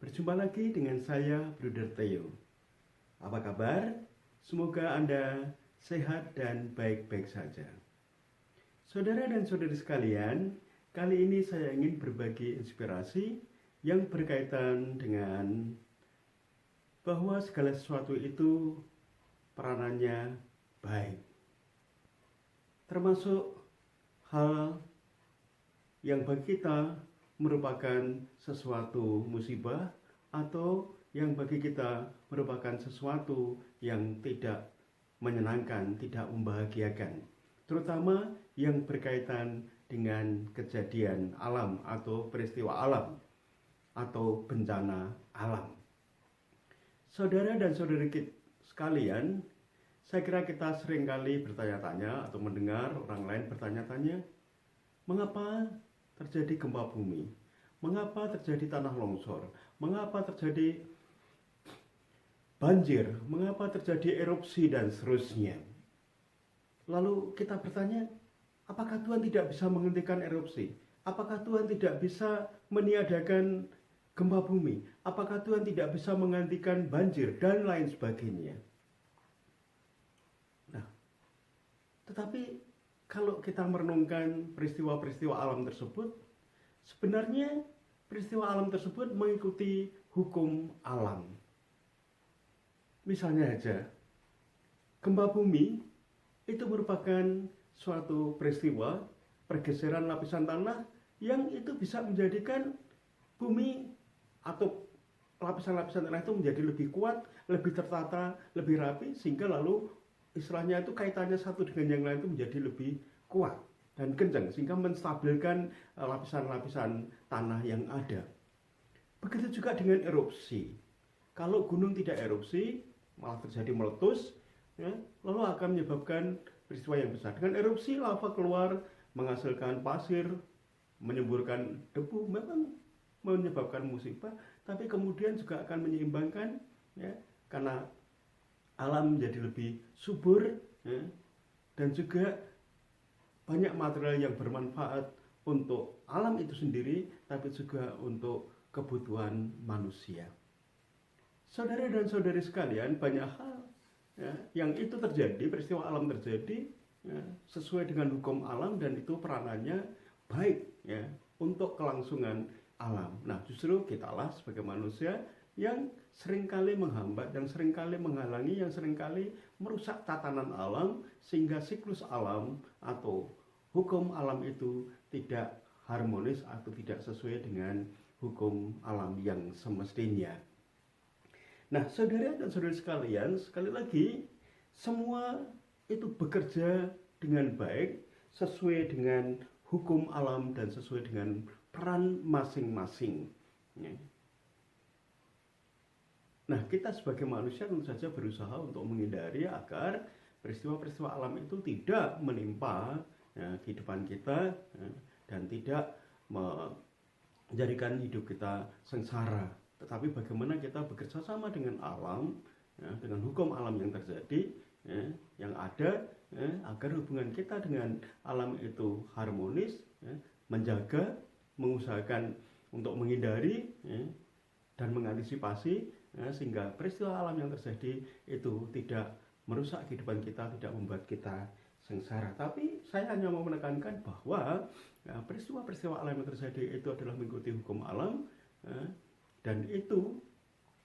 Berjumpa lagi dengan saya, Bruder Theo. Apa kabar? Semoga Anda sehat dan baik-baik saja. Saudara dan saudari sekalian, kali ini saya ingin berbagi inspirasi yang berkaitan dengan bahwa segala sesuatu itu peranannya baik. Termasuk hal yang bagi kita merupakan sesuatu musibah atau yang bagi kita merupakan sesuatu yang tidak menyenangkan, tidak membahagiakan, terutama yang berkaitan dengan kejadian alam atau peristiwa alam atau bencana alam. Saudara dan saudari sekalian, saya kira kita seringkali bertanya-tanya atau mendengar orang lain bertanya-tanya, mengapa terjadi gempa bumi? Mengapa terjadi tanah longsor? Mengapa terjadi banjir? Mengapa terjadi erupsi dan seterusnya? Lalu kita bertanya, apakah Tuhan tidak bisa menghentikan erupsi? Apakah Tuhan tidak bisa meniadakan gempa bumi? Apakah Tuhan tidak bisa menghentikan banjir dan lain sebagainya? Nah, tetapi kalau kita merenungkan peristiwa-peristiwa alam tersebut, sebenarnya peristiwa alam tersebut mengikuti hukum alam. Misalnya saja, gempa bumi itu merupakan suatu peristiwa pergeseran lapisan tanah yang itu bisa menjadikan bumi atau lapisan-lapisan tanah itu menjadi lebih kuat, lebih tertata, lebih rapi, sehingga lalu istilahnya itu kaitannya satu dengan yang lain itu menjadi lebih kuat dan kencang, sehingga menstabilkan lapisan-lapisan tanah yang ada. Begitu juga dengan erupsi. Kalau gunung tidak erupsi, malah terjadi meletus, ya, lalu akan menyebabkan peristiwa yang besar. Dengan erupsi, lava keluar, menghasilkan pasir, menyemburkan debu, memang menyebabkan musibah, tapi kemudian juga akan menyeimbangkan, ya, karena alam menjadi lebih subur, ya, dan juga banyak material yang bermanfaat untuk alam itu sendiri, tapi juga untuk kebutuhan manusia. Saudara dan saudari sekalian, banyak hal, ya, yang itu terjadi, peristiwa alam terjadi, ya, sesuai dengan hukum alam, dan itu peranannya baik, ya, untuk kelangsungan alam. Nah, justru kitalah sebagai manusia yang seringkali menghambat, yang seringkali menghalangi, yang seringkali merusak tatanan alam, sehingga siklus alam atau hukum alam itu tidak harmonis atau tidak sesuai dengan hukum alam yang semestinya. Nah, saudara dan saudari sekalian, sekali lagi, semua itu bekerja dengan baik, sesuai dengan hukum alam dan sesuai dengan peran masing-masing. Nah, kita sebagai manusia tentu saja berusaha untuk menghindari agar peristiwa-peristiwa alam itu tidak menimpa, ya, kehidupan kita, ya, dan tidak menjadikan hidup kita sengsara. Tetapi bagaimana kita bekerja sama dengan alam, ya, dengan hukum alam yang terjadi, ya, yang ada, ya, agar hubungan kita dengan alam itu harmonis, ya, menjaga, mengusahakan untuk menghindari, ya, dan mengantisipasi, ya, sehingga peristiwa alam yang terjadi itu tidak merusak kehidupan kita, tidak membuat kita sengsara. Tapi saya hanya mau menekankan bahwa, ya, peristiwa-peristiwa alam yang terjadi itu adalah mengikuti hukum alam, ya, dan itu,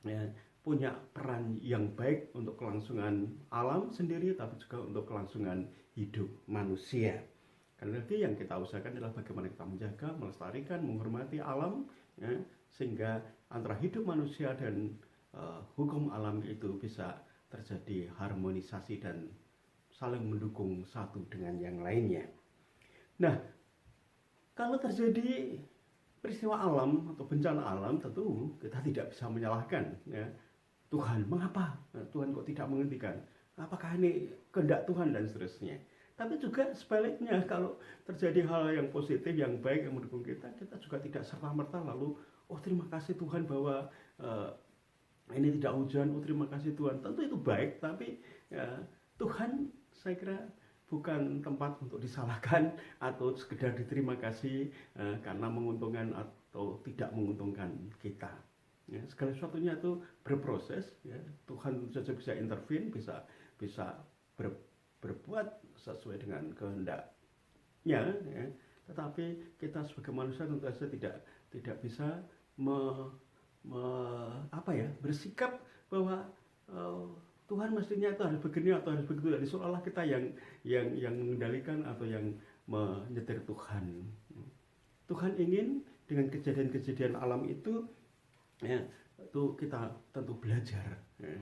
ya, punya peran yang baik untuk kelangsungan alam sendiri, tapi juga untuk kelangsungan hidup manusia. Karena lagi yang kita usahakan adalah bagaimana kita menjaga, melestarikan, menghormati alam, ya, sehingga antara hidup manusia dan hukum alam itu bisa terjadi harmonisasi dan saling mendukung satu dengan yang lainnya. Nah, kalau terjadi peristiwa alam atau bencana alam, tentu kita tidak bisa menyalahkan, ya, Tuhan. Mengapa Tuhan kok tidak menghentikan? Apakah ini kehendak Tuhan dan seterusnya? Tapi juga sebaliknya, kalau terjadi hal yang positif, yang baik, yang mendukung kita, kita juga tidak serta-merta lalu, oh terima kasih Tuhan bahwa ini tidak hujan, oh terima kasih Tuhan. Tentu itu baik, tapi, ya, Tuhan saya kira bukan tempat untuk disalahkan atau sekedar diterima kasih karena menguntungkan atau tidak menguntungkan kita. Ya, segala sesuatunya itu berproses. Ya. Tuhan tentu saja bisa intervene, bisa berbuat sesuai dengan kehendaknya. Ya. Tetapi kita sebagai manusia tentu saja tidak bisa bersikap bahwa Tuhan mestinya itu harus begini atau harus begitu. Jadi seolah-olah kita yang mengendalikan atau yang menyetir Tuhan. Tuhan ingin dengan kejadian-kejadian alam itu, ya, itu kita tentu belajar. Ya.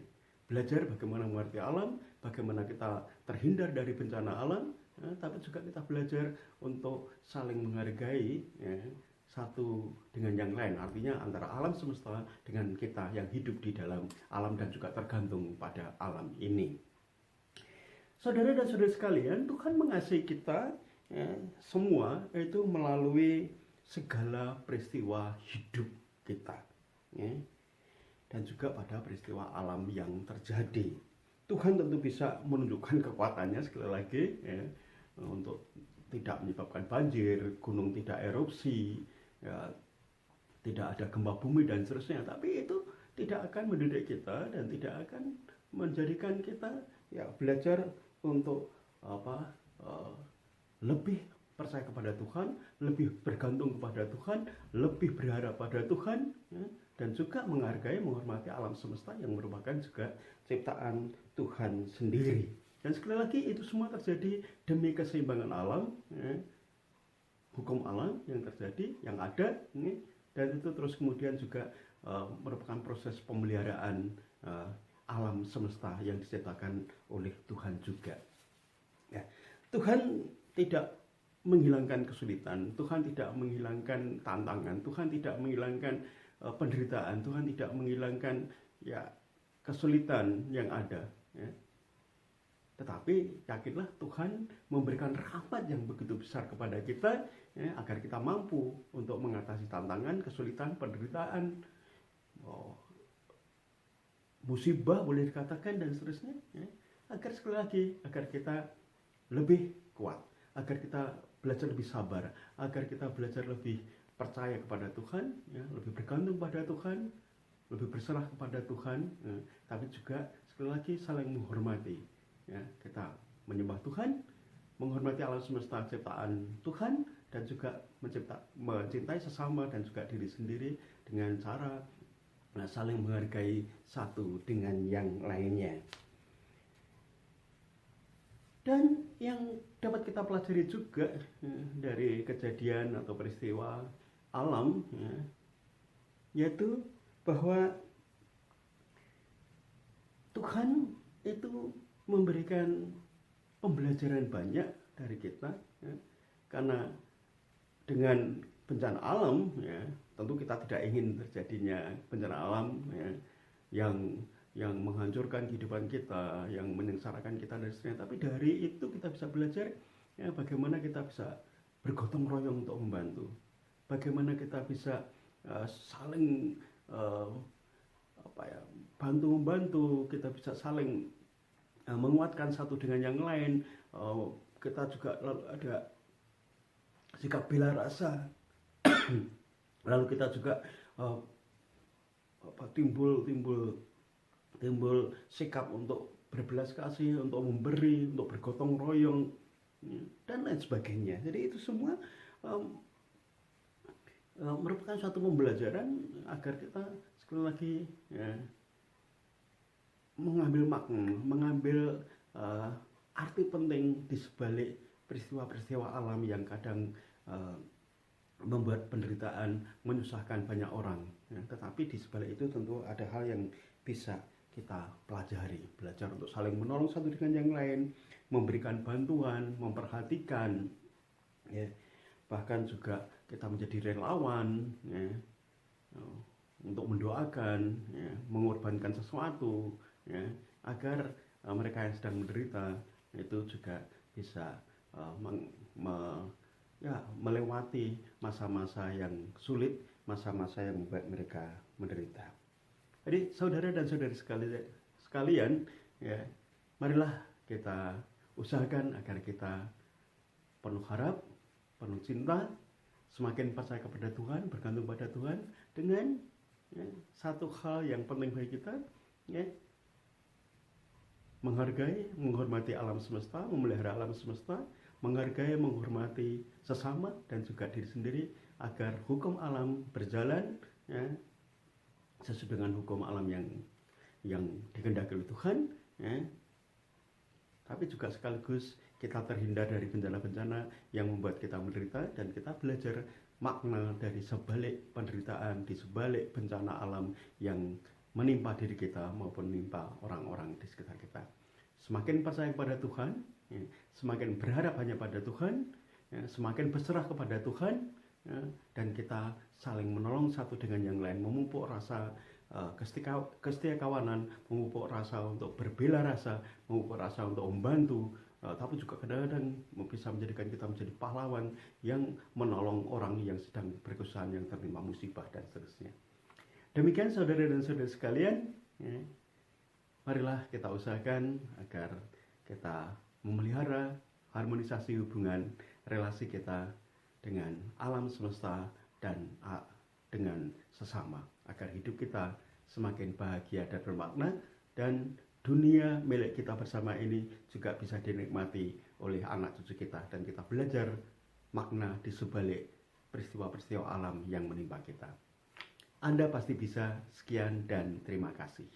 Belajar bagaimana mengerti alam, bagaimana kita terhindar dari bencana alam, ya, tapi juga kita belajar untuk saling menghargai, ya, satu dengan yang lain. Artinya antara alam semesta dengan kita yang hidup di dalam alam dan juga tergantung pada alam ini. Saudara dan saudara sekalian, Tuhan mengasihi kita, ya, semua itu melalui segala peristiwa hidup kita, ya, dan juga pada peristiwa alam yang terjadi. Tuhan tentu bisa menunjukkan kekuatannya sekali lagi, ya, untuk tidak menyebabkan banjir, gunung tidak erupsi, ya, tidak ada gempa bumi dan seterusnya. Tapi itu tidak akan mendidik kita dan tidak akan menjadikan kita, ya, belajar untuk lebih percaya kepada Tuhan, lebih bergantung kepada Tuhan, lebih berharap pada Tuhan, ya, dan juga menghargai, menghormati alam semesta yang merupakan juga ciptaan Tuhan sendiri. Dan sekali lagi itu semua terjadi demi keseimbangan alam, ya, hukum alam yang terjadi, yang ada, ya, dan itu terus kemudian juga merupakan proses pemeliharaan alam semesta yang diciptakan oleh Tuhan juga. Ya, Tuhan tidak menghilangkan kesulitan, Tuhan tidak menghilangkan tantangan, Tuhan tidak menghilangkan penderitaan, Tuhan tidak menghilangkan, ya, kesulitan yang ada. Ya. Tetapi yakinlah Tuhan memberikan rahmat yang begitu besar kepada kita, ya, agar kita mampu untuk mengatasi tantangan, kesulitan, penderitaan, musibah boleh dikatakan dan seterusnya, ya, agar sekali lagi agar kita lebih kuat, agar kita belajar lebih sabar, agar kita belajar lebih percaya kepada Tuhan, ya, lebih bergantung pada Tuhan, lebih berserah kepada Tuhan, ya, tapi juga sekali lagi saling menghormati, ya, kita menyembah Tuhan, menghormati alam semesta ciptaan Tuhan, dan juga mencintai sesama dan juga diri sendiri dengan cara saling menghargai satu dengan yang lainnya. Dan yang dapat kita pelajari juga, ya, dari kejadian atau peristiwa alam, ya, yaitu bahwa Tuhan itu memberikan pembelajaran banyak dari kita, ya, karena dengan bencana alam, ya, tentu kita tidak ingin terjadinya bencana alam, ya, yang menghancurkan kehidupan kita, yang menyengsarakan kita dan sebagainya. Tapi dari itu kita bisa belajar, ya, bagaimana kita bisa bergotong royong untuk membantu, bagaimana kita bisa saling bantu membantu, kita bisa saling menguatkan satu dengan yang lain. Kita juga ada sikap bela rasa. Lalu kita juga timbul sikap untuk berbelas kasih, untuk memberi, untuk bergotong royong, ya, dan lain sebagainya. Jadi itu semua merupakan suatu pembelajaran agar kita sekali lagi, ya, mengambil makna, mengambil arti penting di sebalik peristiwa-peristiwa alam yang kadang membuat penderitaan, menyusahkan banyak orang, ya. Tetapi di sebalik itu tentu ada hal yang bisa kita pelajari, belajar untuk saling menolong satu dengan yang lain, memberikan bantuan, memperhatikan, ya, bahkan juga kita menjadi relawan, ya, untuk mendoakan, ya, mengorbankan sesuatu, ya, agar mereka yang sedang menderita itu juga bisa melewati masa-masa yang sulit, masa-masa yang membuat mereka menderita. Jadi saudara dan saudari sekalian, ya, marilah kita usahakan agar kita penuh harap, penuh cinta, semakin percaya kepada Tuhan, bergantung pada Tuhan, dengan ya, satu hal yang penting bagi kita, ya, menghargai, menghormati alam semesta, memelihara alam semesta, menghargai, menghormati sesama dan juga diri sendiri agar hukum alam berjalan, ya, sesuai dengan hukum alam yang dikehendaki oleh Tuhan, ya. Tapi juga sekaligus kita terhindar dari bencana-bencana yang membuat kita menderita, dan kita belajar makna dari sebalik penderitaan, di sebalik bencana alam yang menimpa diri kita maupun menimpa orang-orang di sekitar kita. Semakin percaya kepada Tuhan, ya, semakin berharap hanya pada Tuhan, ya, semakin berserah kepada Tuhan, ya, dan kita saling menolong satu dengan yang lain, memupuk rasa kesetia kawanan, memupuk rasa untuk berbela rasa, memupuk rasa untuk membantu, tapi juga kadang-kadang bisa menjadikan kita menjadi pahlawan yang menolong orang yang sedang berkesusahan, yang tertimpa musibah dan seterusnya. Demikian saudara dan saudara sekalian, ya, marilah kita usahakan agar kita memelihara harmonisasi hubungan relasi kita dengan alam semesta dan dengan sesama, agar hidup kita semakin bahagia dan bermakna, dan dunia milik kita bersama ini juga bisa dinikmati oleh anak cucu kita, dan kita belajar makna di sebalik peristiwa-peristiwa alam yang menimpa kita. Anda pasti bisa. Sekian dan terima kasih.